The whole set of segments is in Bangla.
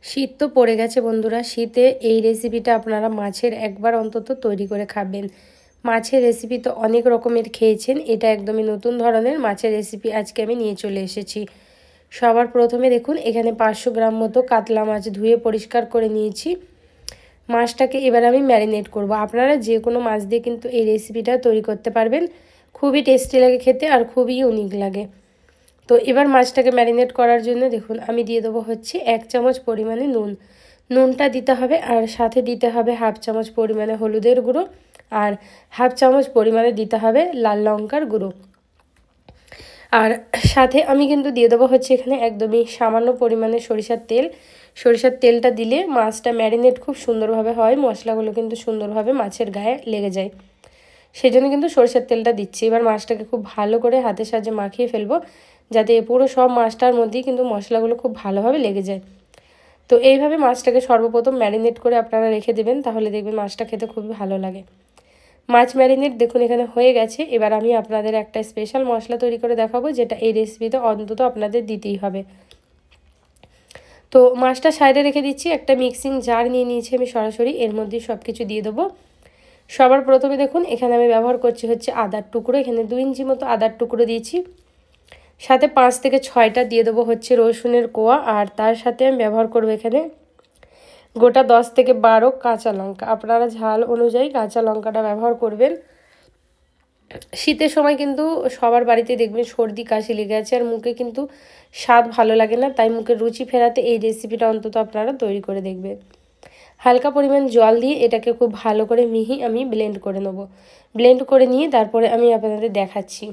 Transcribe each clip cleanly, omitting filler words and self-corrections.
শীত তো পড়ে গেছে বন্ধুরা। শীতে এই রেসিপিটা আপনারা মাছের একবার অন্তত তৈরি করে খাবেন। মাছের রেসিপি তো অনেক রকমের খেয়েছেন, এটা একদমই নতুন ধরনের মাছের রেসিপি আজকে আমি নিয়ে চলে এসেছি। সবার প্রথমে দেখুন এখানে 500 গ্রাম মতো কাতলা মাছ ধুয়ে পরিষ্কার করে নিয়েছি। মাছটাকে এবার আমি ম্যারিনেট করব। আপনারা যে কোনো মাছ দিয়ে কিন্তু এই রেসিপিটা তৈরি করতে পারবেন। খুবই টেস্টি লাগে খেতে আর খুবই ইউনিক লাগে। তো এবার মাছটাকে ম্যারিনেট করার জন্য দেখুন আমি দিয়ে দেবো হচ্ছে 1 চামচ পরিমাণে নুনটা দিতে হবে, আর সাথে দিতে হবে হাফ চামচ পরিমাণে হলুদের গুঁড়ো, আর হাফ চামচ পরিমাণে দিতে হবে লাল লঙ্কার গুঁড়ো। আর সাথে আমি কিন্তু দিয়ে দেবো হচ্ছে এখানে একদমই সামান্য পরিমাণে সরিষার তেলটা দিলে মাছটা ম্যারিনেট খুব সুন্দরভাবে হয়, মশলাগুলো কিন্তু সুন্দরভাবে মাছের গায়ে লেগে যায়। সেই জন্য কিন্তু সরিষার তেলটা দিচ্ছি। এবার মাছটাকে খুব ভালো করে হাতের সাহায্যে মাখিয়ে ফেলবো, যাতে পুরো সব মাছটার মধ্যেই কিন্তু মশলাগুলো খুব ভালোভাবে লেগে যায়। তো এইভাবে মাছটাকে সর্বপ্রথম ম্যারিনেট করে আপনারা রেখে দেবেন, তাহলে দেখবেন মাছটা খেতে খুবই ভালো লাগে। মাছ ম্যারিনেট দেখুন এখানে হয়ে গেছে। এবার আমি আপনাদের একটা স্পেশাল মশলা তৈরি করে দেখাবো, যেটা এই রেসিপিতে অন্তত আপনাদের দিতেই হবে। তো মাছটা সাইডে রেখে দিচ্ছি। একটা মিক্সিং জার নিয়ে নিয়েছি আমি সরাসরি, এর মধ্যে সব কিছু দিয়ে দেবো। সবার প্রথমে দেখুন এখানে আমি ব্যবহার করছি হচ্ছে আদার টুকরো। এখানে 2 ইঞ্চি মতো আদার টুকরো দিয়েছি। সাথে 5 থেকে 6টা দিয়ে দেবো হচ্ছে রসুনের কোয়া, আর তার সাথে আমি ব্যবহার করব এখানে গোটা 10 থেকে 12 কাঁচা লঙ্কা। আপনারা ঝাল অনুযায়ী কাঁচা লঙ্কাটা ব্যবহার করবেন। শীতের সময় কিন্তু সবার বাড়িতে দেখবেন সর্দি কাশি লেগে আছে, আর মুখে কিন্তু স্বাদ ভালো লাগে না, তাই মুখের রুচি ফেরাতে এই রেসিপিটা অন্তত আপনারা তৈরি করে দেখবেন। হালকা পরিমাণ জল দিয়ে এটাকে খুব ভালো করে মিহি আমি ব্লেন্ড করে নেব। ব্লেন্ড করে নিয়ে তারপরে আমি আপনাদের দেখাচ্ছি।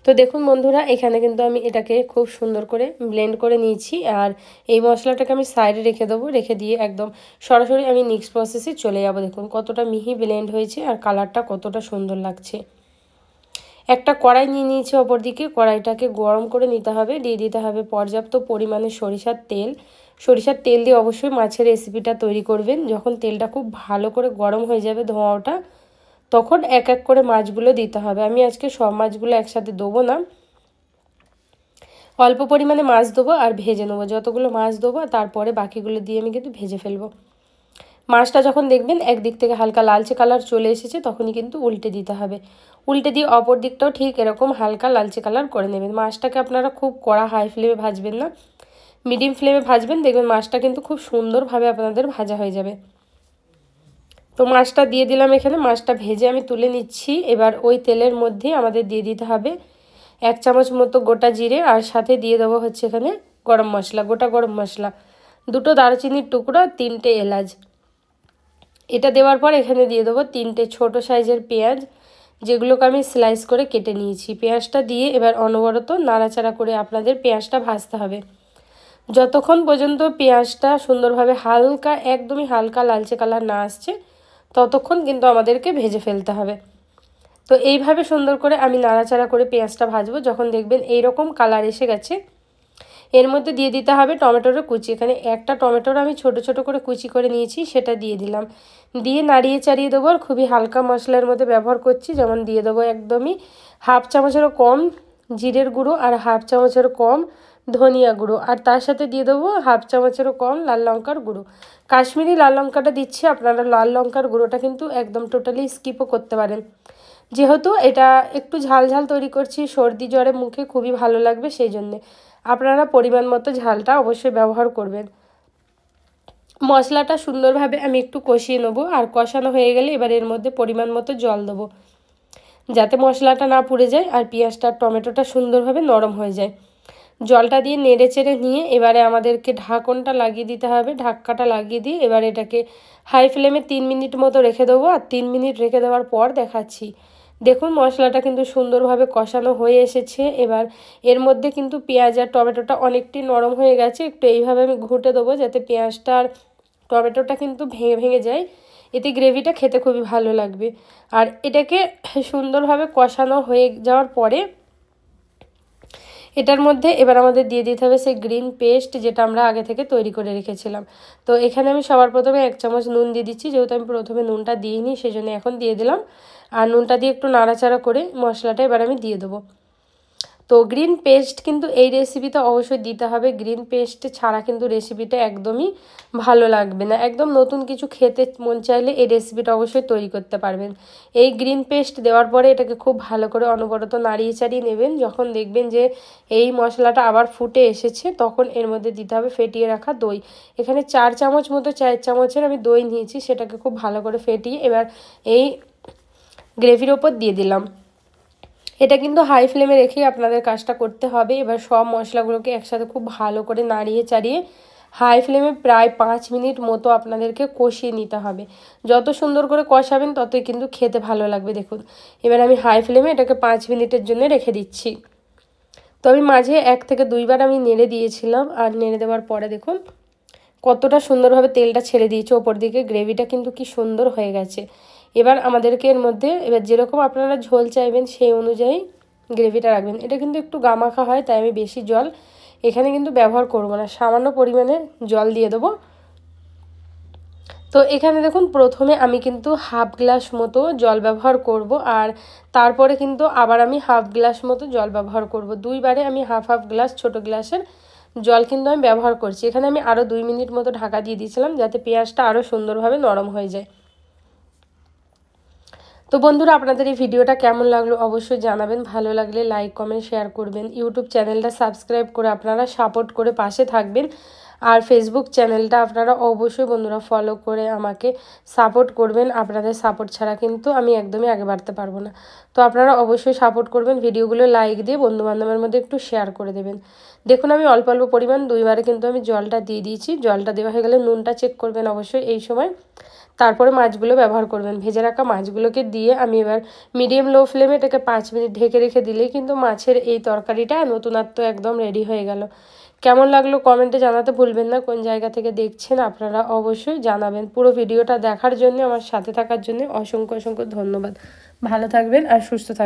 তো দেখুন বন্ধুরা, এখানে কিন্তু আমি এটাকে খুব সুন্দর করে ব্লেন্ড করে নিয়েছি, আর এই মশলাটাকে আমি সাইডে রেখে দেবো। রেখে দিয়ে একদম সরাসরি আমি নেক্সট প্রসেসে চলে যাব। দেখুন কতটা মিহি ব্লেন্ড হয়েছে আর কালারটা কতটা সুন্দর লাগছে। একটা কড়াই নিয়ে নিয়েছি, অপরদিকে কড়াইটাকে গরম করে নিতে হবে। দিয়ে দিতে হবে পর্যাপ্ত পরিমাণে সরিষার তেল দিয়ে অবশ্যই মাছের রেসিপিটা তৈরি করবেন। যখন তেলটা খুব ভালো করে গরম হয়ে যাবে ধোঁয়াটা, তখন এক এক করে মাছগুলো দিতে হবে। আমি আজকে সব মাছগুলো একসাথে দেবো না, অল্প পরিমাণে মাছ দেবো আর ভেজে নেবো। যতগুলো মাছ দেবো তারপরে বাকিগুলো দিয়ে আমি কিন্তু ভেজে ফেলবো। মাছটা যখন দেখবেন একদিক থেকে হালকা লালচে কালার চলে এসেছে, তখনই কিন্তু উল্টে দিতে হবে। উল্টে দিয়ে অপর দিকটাও ঠিক এরকম হালকা লালচে কালার করে নেবেন। মাছটাকে আপনারা খুব কড়া হাই ফ্লেমে ভাজবেন না, মিডিয়াম ফ্লেমে ভাজবেন, দেখবেন মাছটা কিন্তু খুব সুন্দরভাবে আপনাদের ভাজা হয়ে যাবে। তো মাছটা দিয়ে দিলাম এখানে, মাছটা ভেজে আমি তুলে নিচ্ছি। এবার ওই তেলের মধ্যে আমাদের দিয়ে দিতে হবে 1 চামচ মতো গোটা জিরে, আর সাথে দিয়ে দেবো হচ্ছে এখানে গরম মশলা, গোটা গরম মশলা, 2টো দারচিনির টুকরো, 3টে এলাচ। এটা দেওয়ার পর এখানে দিয়ে দেবো 3টে ছোটো সাইজের পেঁয়াজ, যেগুলোকে আমি স্লাইস করে কেটে নিয়েছি। পেঁয়াজটা দিয়ে এবার অনবরত নাড়াচাড়া করে আপনাদের পেঁয়াজটা ভাজতে হবে, যতক্ষণ পর্যন্ত পেঁয়াজটা সুন্দরভাবে হালকা একদমই হালকা লালচে কালার না আসছে, ততক্ষণ কিন্তু আমাদেরকে ভেজে ফেলতে হবে। তো এইভাবে সুন্দর করে আমি নাড়াচাড়া করে পেঁয়াজটা ভাজবো। যখন দেখবেন এইরকম কালার এসে গেছে, এর মধ্যে দিয়ে দিতে হবে টমেটোর কুচি। এখানে একটা টমেটোর আমি ছোট ছোট করে কুচি করে নিয়েছি, সেটা দিয়ে দিলাম। দিয়ে নাড়িয়ে চাড়িয়ে দেবো। আর খুবই হালকা মশলার মধ্যে ব্যবহার করছি, যেমন দিয়ে দেবো একদমই হাফ চামচেরও কম জিরের গুঁড়ো, আর হাফ চামচেরও কম ধনিয়া গুঁড়ো, আর তার সাথে দিয়ে দেবো হাফ চামচেরও কম লাল লঙ্কার গুঁড়ো। কাশ্মীরি লাল লঙ্কাটা দিচ্ছি, আপনারা লাল লঙ্কার গুঁড়োটা কিন্তু একদম টোটালি স্কিপও করতে পারেন। যেহেতু এটা একটু ঝাল ঝাল তৈরি করছি, সর্দি জ্বরে মুখে খুবই ভালো লাগবে, সেই জন্যে আপনারা পরিমাণ মতো ঝালটা অবশ্যই ব্যবহার করবেন। মশলাটা সুন্দরভাবে আমি একটু কষিয়ে নেবো, আর কষানো হয়ে গেলে এবার এর মধ্যে পরিমাণ মতো জল দেবো, যাতে মশলাটা না পুড়ে যায় আর পেঁয়াজটা আর টমেটোটা সুন্দরভাবে নরম হয়ে যায়। জলটা দিয়ে নেড়ে চেড়ে নিয়ে এবারে আমাদেরকে ঢাকনটা লাগিয়ে দিতে হবে। ঢাক্কাটা লাগিয়ে দিয়ে এবার এটাকে হাই ফ্লেমে 3 মিনিট মতো রেখে দেবো। আর 3 মিনিট রেখে দেওয়ার পর দেখাচ্ছি। দেখুন মশলাটা কিন্তু সুন্দরভাবে কষানো হয়ে এসেছে। এবার এর মধ্যে কিন্তু পেঁয়াজ আর টমেটোটা অনেকটাই নরম হয়ে গেছে। একটু এইভাবে আমি ঘুঁটে দেবো, যাতে পেঁয়াজটা আর টমেটোটা কিন্তু ভেঙে ভেঙে যায়, এতে গ্রেভিটা খেতে খুবই ভালো লাগবে। আর এটাকে সুন্দরভাবে কষানো হয়ে যাওয়ার পরে এটার মধ্যে এবার আমাদের দিয়ে দিতে হবে সেই গ্রিন পেস্ট, যেটা আমরা আগে থেকে তৈরি করে রেখেছিলাম। তো এখানে আমি সবার প্রথমে 1 চামচ নুন দিয়ে দিচ্ছি, যেহেতু আমি প্রথমে নুনটা দিইনি সেই জন্য এখন দিয়ে দিলাম। আর নুনটা দিয়ে একটু নাড়াচাড়া করে মশলাটা এবার আমি দিয়ে দেবো। তো তো গ্রিন পেস্ট কিন্তু এই রেসিপিতে অবশ্যই দিতে হবে, গ্রিন পেস্ট ছাড়া কিন্তু রেসিপিটা একদমই ভালো লাগবে না। একদম নতুন কিছু খেতে মন চাইলে এই রেসিপিটা অবশ্যই তৈরি করতে পারবেন। এই গ্রিন পেস্ট দেওয়ার পরে এটাকে খুব ভালো করে অনবরত নাড়িয়ে চাড়িয়ে নেবেন। যখন দেখবেন যে এই মশলাটা আবার ফুটে এসেছে তখন এর মধ্যে দিতে হবে ফেটিয়ে রাখা দই। এখানে 4 চামচ মতো, 4 চামচের আমি দই নিয়েছি, সেটাকে খুব ভালো করে ফেটিয়ে এবার এই গ্রেভির ওপর দিয়ে দিলাম। এটা কিন্তু হাই ফ্লেমে রেখেই আপনাদের কাজটা করতে হবে। এবার সব মশলাগুলোকে একসাথে খুব ভালো করে নাড়িয়ে চাড়িয়ে হাই ফ্লেমে প্রায় 5 মিনিট মতো আপনাদেরকে কষিয়ে নিতে হবে। যত সুন্দর করে কষাবেন ততই কিন্তু খেতে ভালো লাগবে। দেখুন এবার আমি হাই ফ্লেমে এটাকে 5 মিনিটের জন্য রেখে দিচ্ছি। তো আমি মাঝে 1 থেকে 2 বার আমি নেড়ে দিয়েছিলাম, আর নেড়ে দেওয়ার পরে দেখুন কতটা সুন্দরভাবে তেলটা ছেড়ে দিয়েছে ওপর দিকে, গ্রেভিটা কিন্তু কি সুন্দর হয়ে গেছে। এবার আমাদেরকে এর মধ্যে এবার যেরকম আপনারা ঝোল চাইবেন সেই অনুযায়ী গ্রেভিটা রাখবেন। এটা কিন্তু একটু গামাখা হয়, তাই আমি বেশি জল এখানে কিন্তু ব্যবহার করব না, সামান্য পরিমাণে জল দিয়ে দেবো। তো এখানে দেখুন প্রথমে আমি কিন্তু হাফ গ্লাস মতো জল ব্যবহার করব, আর তারপরে কিন্তু আবার আমি হাফ গ্লাস মতো জল ব্যবহার করব। 2 বারে আমি হাফ হাফ গ্লাস ছোট গ্লাসের জল কিন্তু আমি ব্যবহার করছি। এখানে আমি আরও 2 মিনিট মতো ঢাকা দিয়ে দিয়েছিলাম যাতে পেঁয়াজটা আরও সুন্দরভাবে নরম হয়ে যায়। তো বন্ধুরা আপনাদের এই ভিডিওটা কেমন লাগলো অবশ্যই জানাবেন। ভালো লাগলে লাইক কমেন্ট শেয়ার করবেন। ইউটিউব চ্যানেলটা সাবস্ক্রাইব করে আপনারা সাপোর্ট করে পাশে থাকবেন। আর ফেসবুক চ্যানেলটা আপনারা অবশ্যই বন্ধুরা ফলো করে আমাকে সাপোর্ট করবেন। আপনাদের সাপোর্ট ছাড়া কিন্তু আমি একদমই আগে বাড়তে পারবো না। তো আপনারা অবশ্যই সাপোর্ট করবেন, ভিডিওগুলো লাইক দিয়ে বন্ধুবান্ধবের মধ্যে একটু শেয়ার করে দেবেন। দেখুন আমি অল্প অল্প পরিমাণ 2 বারে কিন্তু আমি জলটা দিয়ে দিয়েছি। জলটা দেওয়া হয়ে গেলে নুনটা চেক করবেন অবশ্যই এই সময়। তারপরে মাছগুলো ব্যবহার করবেন। ভেজে রাখা মাছগুলোকে দিয়ে আমি এবার মিডিয়াম লো ফ্লেমে এটাকে 5 মিনিট ঢেকে রেখে দিলেই কিন্তু মাছের এই তরকারিটা নতুনত্ব একদম রেডি হয়ে গেল। কেমন লাগলো কমেন্টে জানাতে ভুলবেন না। কোন জায়গা থেকে দেখছেন আপনারা অবশ্যই জানাবেন। পুরো ভিডিওটা দেখার জন্য, আমার সাথে থাকার জন্য অসংখ্য অসংখ্য ধন্যবাদ। ভালো থাকবেন আর সুস্থ থাকবেন।